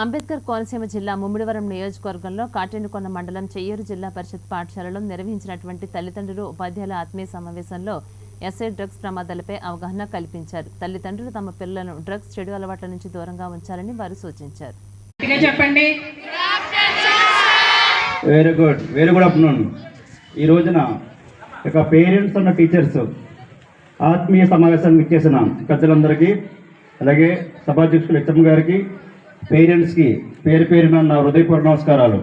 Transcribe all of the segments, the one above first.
అంబేద్కర్ కోనసీమ జిల్లా ముమ్మిడివరం నియోజకవర్గంలో కాటేనుకొండ మండలం చెయ్యూరు జిల్లా పరిషత్ పాఠశాలలో నిర్వహించినటువంటి తల్లిదండ్రులు ఉపాధ్యాయుల ఆత్మీయ సమావేశంలో ఎస్ఐ డ్రగ్స్ ప్రమాదాలపై అవగాహన కల్పించారు. తల్లిదండ్రులు తమ పిల్లలను డ్రగ్స్ చెడు అలవాట్ల నుంచి దూరంగా ఉంచాలని వారు సూచించారు. Very good afternoon. ఈ రోజున ఇక పేరెంట్స్ ఉన్న టీచర్స్ ఆత్మీయ సమావేశానికి ఇచ్చేసిన పెద్దలందరికీ, అలాగే సభాధ్యక్షులు హెచ్ఎం గారికి, పేరెంట్స్కి పేరు పేరున నా హృదయపూర్వక నమస్కారాలు.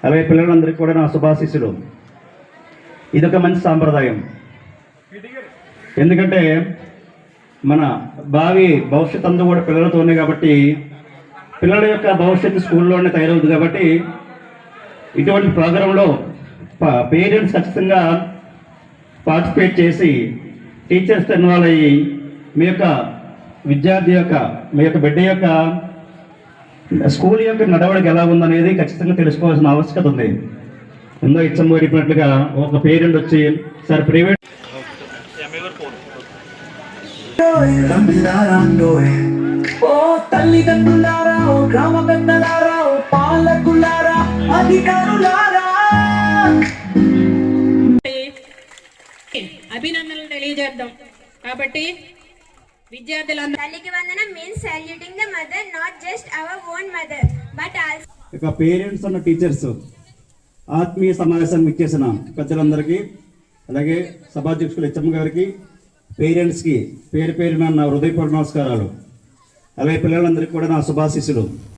అలాగే పిల్లలందరికీ కూడా నా శుభాశీస్సులు. ఇదొక మంచి సాంప్రదాయం. ఎందుకంటే మన భవిష్యత్ అంతా కూడా పిల్లలతోనే కాబట్టి, పిల్లల యొక్క భవిష్యత్తు స్కూల్లోనే తయారవుతుంది కాబట్టి ఇటువంటి ప్రోగ్రాంలో పేరెంట్స్ ఖచ్చితంగా పార్టిసిపేట్ చేసి టీచర్స్ ఇన్వాల్వ్ అయ్యి మీ యొక్క విద్యార్థి యొక్క మీ యొక్క బిడ్డ యొక్క స్కూల్ యొక్క నడవడిక ఎలా ఉందనేది ఖచ్చితంగా తెలుసుకోవాల్సిన ఆవశ్యకత ఉంది. ముందు ఇచ్చమ్మ చెప్పినట్లుగా ఒక పేరెంట్ వచ్చి సార్ ప్రైవేట్ తల్లిదండ్రులారా, గ్రామ పెద్దలారా, పాలకులారా, అధికారులారా అభినందనలు తెలియజేద్దాం. కాబట్టి విద్యార్థులందరూ తల్లికి వందనం means saluting the mother, not just our own mother but also ఇక పేరెంట్స్ ఉన్న టీచర్స్ ఆత్మీయ సమావేశానికి ఇచ్చేసిన పెద్దలందరికీ, అలాగే సభాధ్యక్షులు హెచ్ఎం గారికి, పేరెంట్స్కి పేరు పేరున నా హృదయపూర్వక నమస్కారాలు. అలాగే పిల్లలందరికీ కూడా నా శుభాశీస్సులు.